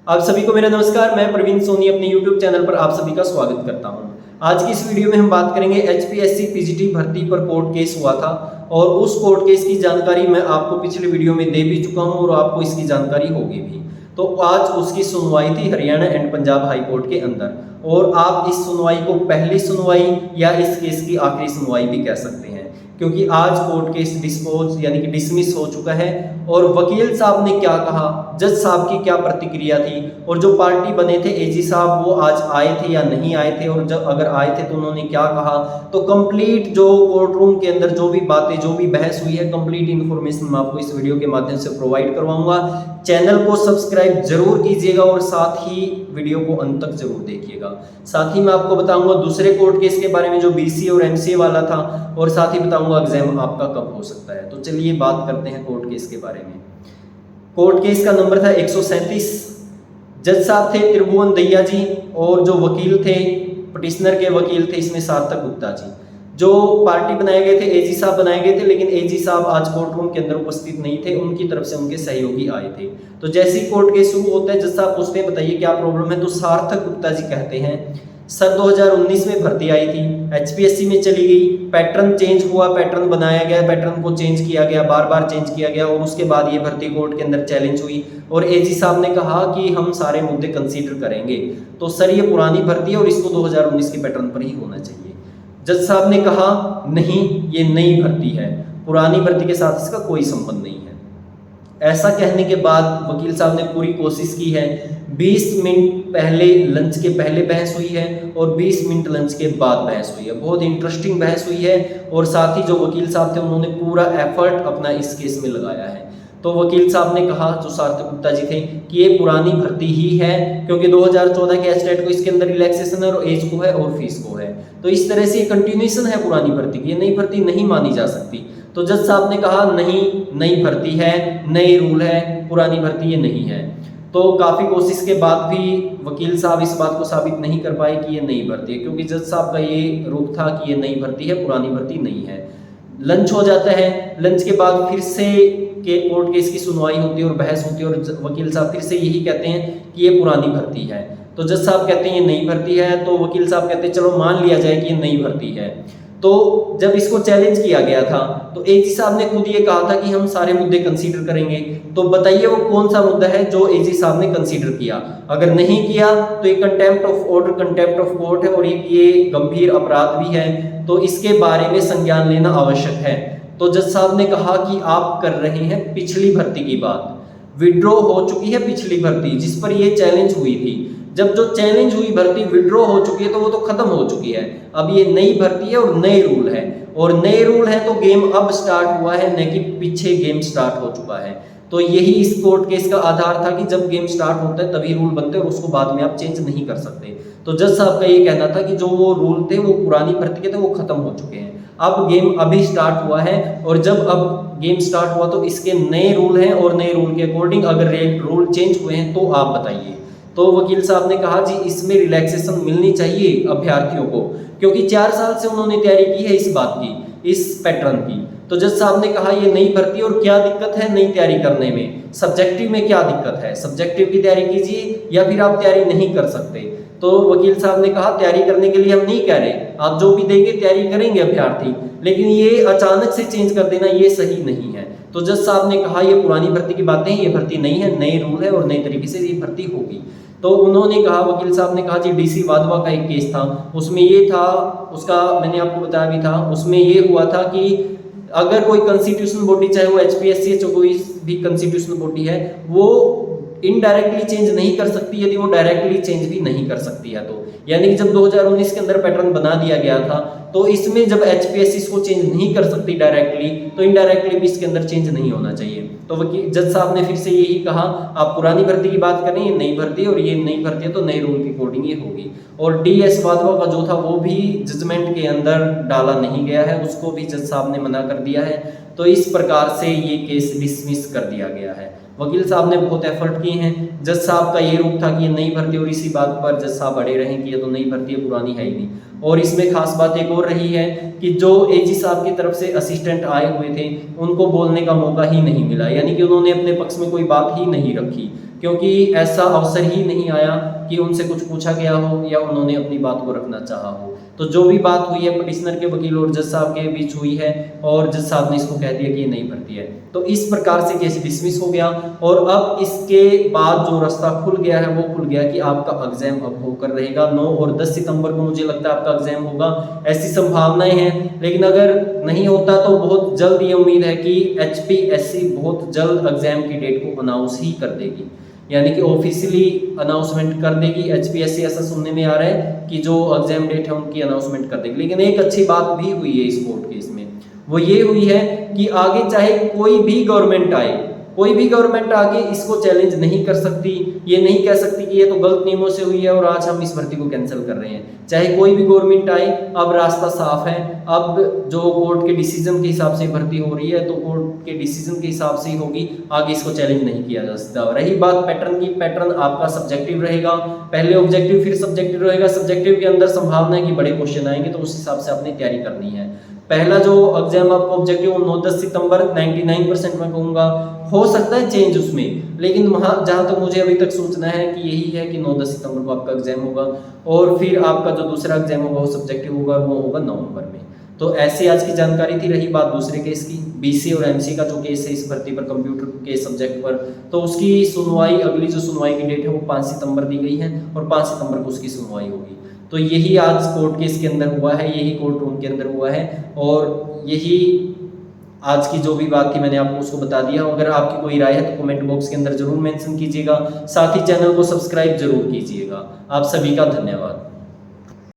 आप सभी को मेरा नमस्कार। मैं प्रवीण सोनी अपने YouTube चैनल पर आप सभी का स्वागत करता हूं। आज की इस वीडियो में हम बात करेंगे एचपीएससी पीजीटी भर्ती पर कोर्ट केस हुआ था और उस कोर्ट केस की जानकारी मैं आपको पिछले वीडियो में दे भी चुका हूं और आपको इसकी जानकारी होगी भी। तो आज उसकी सुनवाई थी Haryana and Punjab high court के अंदर, और आप इस सुनवाई को पहली सुनवाई या इस केस की आखिरी सुनवाई भी कह सकते हैं, क्योंकि आज कोर्ट केस डिस्पोज यानी कि डिसमिस हो चुका है। और वकील साहब ने क्या कहा, जज साहब की क्या प्रतिक्रिया थी, और जो पार्टी बने थे एजी साहब वो आज आए थे या नहीं आए थे, और जब अगर आए थे तो उन्होंने क्या कहा, तो कंप्लीट जो कोर्ट रूम के अंदर जो भी बातें जो भी बहस हुई है, कंप्लीट इन्फॉर्मेशन मैं आपको इस वीडियो के माध्यम से प्रोवाइड करवाऊंगा। चैनल को सब्सक्राइब जरूर कीजिएगा और साथ ही वीडियो को अंत तक जरूर देखिएगा। साथ ही मैं आपको बताऊंगा दूसरे कोर्ट केस के बारे में जो बीसी और एमसीए वाला था, और साथ ही बताऊंगा एग्जाम आपका कब हो सकता है। तो चलिए बात करते हैं कोर्ट केस के बारे में। कोर्ट केस का नंबर था 137। जज साहब थे त्रिभुवन दैया जी, और जो वकील थे पिटिशनर के वकील थे इसमें सार्थक गुप्ता जी। जो पार्टी बनाए गए थे एजी साहब बनाए गए थे, लेकिन एजी साहब आज कोर्ट रूम के अंदर उपस्थित नहीं थे, उनकी तरफ से उनके सहयोगी आए थे। तो जैसे ही कोर्ट केस शुरू होता है जज साहब पूछते हैं बताइए क्या प्रॉब्लम है, तो सार्थक गुप्ता जी कहते हैं सर 2019 में भर्ती आई थी, एचपीएससी में चली गई, पैटर्न चेंज हुआ, पैटर्न बनाया गया, पैटर्न को चेंज किया गया, बार बार चेंज किया गया, और उसके बाद ये भर्ती कोर्ट के अंदर चैलेंज हुई, और एजी साहब ने कहा कि हम सारे मुद्दे कंसीडर करेंगे। तो सर ये पुरानी भर्ती है और इसको 2019 के पैटर्न पर ही होना चाहिए। जज साहब ने कहा नहीं ये नई भर्ती है, पुरानी भर्ती के साथ इसका कोई संबंध नहीं है। ऐसा कहने के बाद वकील साहब ने पूरी कोशिश की है। 20 मिनट पहले लंच के पहले बहस हुई है और 20 मिनट लंच के बाद बहस हुई है। बहुत इंटरेस्टिंग बहस हुई है, और साथ ही जो वकील साहब थे उन्होंने पूरा एफर्ट अपना इस केस में लगाया है। तो वकील साहब ने कहा, जो सार्थक गुप्ता जी थे, कि ये पुरानी भर्ती ही है, क्योंकि 2014 के एस्टेट को इसके अंदर रिलैक्सेशन है और एज को है और फीस को है। तो इस तरह से ये कंटिन्यूएशन है पुरानी भर्ती की, ये नई भर्ती नहीं मानी जा सकती। तो जज साहब ने कहा नहीं नई भर्ती है, नए रूल है, पुरानी भर्ती ये नहीं है। तो काफ़ी कोशिश के बाद भी वकील साहब इस बात को साबित नहीं कर पाए कि ये नई भर्ती है, क्योंकि जज साहब का ये रुख था कि ये नई भर्ती है, पुरानी भर्ती नहीं है। लंच हो जाता है, लंच के बाद फिर से के कोर्ट केस की सुनवाई होती है और बहस होती है, और वकील साहब फिर से यही कहते हैं कि ये पुरानी भर्ती है। तो जज साहब कहते हैं ये नई भर्ती है, तो वकील साहब कहते हैं चलो मान लिया जाए कि ये नई भर्ती है। तो जब इसको चैलेंज किया गया था तो एजी साहब ने खुद ये कहा था कि हम सारे मुद्दे कंसीडर करेंगे। तो बताइए वो कौन सा मुद्दा है जो एजी साहब ने कंसीडर किया। अगर नहीं किया तो ये contempt of order, contempt of court है, और ये गंभीर अपराध भी है, तो इसके बारे में संज्ञान लेना आवश्यक है। तो जज साहब ने कहा कि आप कर रहे हैं पिछली भर्ती की बात, विड्रॉ हो चुकी है पिछली भर्ती जिस पर ये चैलेंज हुई थी। जब जो चैलेंज हुई भर्ती विड्रॉ हो चुकी है तो वो तो खत्म हो चुकी है, अब ये नई भर्ती है और नए रूल है, और नए रूल है तो गेम अब स्टार्ट हुआ है, न कि पीछे गेम स्टार्ट हो चुका है। तो यही इस कोर्ट केस का आधार था कि जब गेम स्टार्ट होता है तभी रूल बनते हैं और उसको बाद में आप चेंज नहीं कर सकते। तो जज साहब का ये कहना था कि जो वो रूल थे वो पुरानी भर्ती के थे, वो खत्म हो चुके हैं, अब गेम अभी स्टार्ट हुआ है, और जब अब गेम स्टार्ट हुआ तो इसके नए रूल हैं, और नए रूल के अकॉर्डिंग अगर रूल चेंज हुए हैं तो आप बताइए। तो वकील साहब ने कहा जी इसमें रिलैक्सेशन मिलनी चाहिए अभ्यर्थियों को, क्योंकि 4 साल से उन्होंने तैयारी की है इस बात की, इस पैटर्न की। तो जज साहब ने कहा ये नई भर्ती और क्या दिक्कत है नई तैयारी करने में, सब्जेक्टिव में क्या दिक्कत है, सब्जेक्टिव की तैयारी कीजिए या फिर आप तैयारी नहीं कर सकते। तो वकील साहब ने कहा तैयारी करने के लिए हम नहीं कह रहे, आप जो भी देंगे तैयारी करेंगे अभ्यर्थी, लेकिन ये अचानक से चेंज कर देना ये सही नहीं है। तो जज साहब ने कहा ये पुरानी भर्ती की बातें हैं, ये भर्ती नहीं है, नए रूल है और नए तरीके से ये भर्ती होगी। तो उन्होंने कहा, वकील साहब ने कहा जी डीसी वाधवा का एक केस था, उसमें ये था, उसका मैंने आपको बताया भी था, उसमें ये हुआ था कि अगर कोई कॉन्स्टिट्यूशनल बॉडी, चाहे वो एचपीएससी या कोई भी कॉन्स्टिट्यूशनल बॉडी है, वो इनडायरेक्टली चेंज नहीं कर सकती यदि वो डायरेक्टली चेंज भी नहीं कर सकती है। तो यानी कि जब 2019 के अंदर पैटर्न बना दिया गया था, तो इसमें जब एचपीएससी इसको चेंज नहीं कर सकती डायरेक्टली, तो इनडायरेक्टली भी इसके अंदर चेंज नहीं होना चाहिए। तो वकील जज साहब ने फिर से यही कहा आप पुरानी भर्ती की बात करें, ये नई भर्ती है, और ये नई भर्ती है तो नए रूल के अकॉर्डिंग ये होगी। और डीएस वाधवा का जो था वो भी जजमेंट के अंदर डाला नहीं गया है, उसको भी जज साहब ने मना कर दिया है। तो इस प्रकार से ये केस डिसमिस कर दिया गया है। वकील साहब ने बहुत एफर्ट किए हैं, जज साहब का ये रुख था कि ये नई भर्ती, और इसी बात पर जज साहब अड़े रहें कि ये तो नई भर्ती है, पुरानी है ही नहीं। और इसमें खास बात एक और रही है कि जो एजी साहब की तरफ से असिस्टेंट आए हुए थे उनको बोलने का मौका ही नहीं मिला, यानी कि उन्होंने अपने पक्ष में कोई बात ही नहीं रखी। क्योंकि ऐसा अवसर ही नहीं आया कि उनसे कुछ पूछा गया हो या उन्होंने अपनी बात को रखना चाहा हो। तो जो भी बात हुई है पटिशनर के वकील और जज साहब के बीच हुई है और जज साहब ने इसको कह दिया कि ये नहीं भरती है। तो इस प्रकार से केस डिसमिस हो गया और अब इसके बाद जो रास्ता खुल गया है वो खुल गया कि आपका एग्जाम अब होकर रहेगा 9 और 10 सितंबर को मुझे लगता है आपका एग्जाम होगा, ऐसी संभावनाएं हैं। लेकिन अगर नहीं होता तो बहुत जल्द ये उम्मीद है कि HPSC बहुत जल्द एग्जाम की डेट को अनाउंस ही कर देगी, यानी कि ऑफिशियली अनाउंसमेंट कर देगी। HPSC ऐसा सुनने में आ रहा है कि जो एग्जाम डेट है उनकी अनाउंसमेंट कर देगी। लेकिन एक अच्छी बात भी हुई है इस कोर्ट केस में, वो ये हुई है कि आगे चाहे कोई भी गवर्नमेंट आए, कोई भी गवर्नमेंट आगे इसको चैलेंज नहीं कर सकती, ये नहीं कह सकती कि ये तो गलत नियमों से हुई है और आज हम इस भर्ती को कैंसिल कर रहे हैं। चाहे कोई भी गवर्नमेंट आए, अब रास्ता साफ है। अब जो कोर्ट के डिसीजन के हिसाब से भर्ती हो रही है तो कोर्ट के डिसीजन के हिसाब से ही होगी, आगे इसको चैलेंज नहीं किया जा सकता। रही बात पैटर्न की, पैटर्न आपका सब्जेक्टिव रहेगा, पहले ऑब्जेक्टिव फिर सब्जेक्टिव रहेगा। सब्जेक्टिव के अंदर संभावना है कि बड़े क्वेश्चन आएंगे, तो उस हिसाब से आपने तैयारी करनी है। पहला जो एग्जाम आपका ऑब्जेक्टिव 9-10 सितंबर 99% मैं कहूँगा, हो सकता है चेंज उसमें, लेकिन वहाँ जहाँ तक मुझे अभी तक सूचना है कि यही है कि 9-10 सितंबर को आपका एग्जाम होगा और फिर आपका जो दूसरा एग्जाम होगा वो सब्जेक्टिव होगा, वो होगा नवंबर में। तो ऐसे आज की जानकारी थी। रही बात दूसरे केस की, BC और MC का जो केस है इस भर्ती पर कंप्यूटर के सब्जेक्ट पर, तो उसकी सुनवाई, अगली जो सुनवाई की डेट है वो 5 सितंबर दी गई है और 5 सितंबर को उसकी सुनवाई होगी। तो यही आज कोर्ट केस के अंदर हुआ है, यही कोर्ट रूम के अंदर हुआ है और यही आज की जो भी बात थी मैंने आपको उसको बता दिया। अगर आपकी कोई राय है तो कमेंट बॉक्स के अंदर जरूर मेंशन कीजिएगा, साथ ही चैनल को सब्सक्राइब जरूर कीजिएगा। आप सभी का धन्यवाद।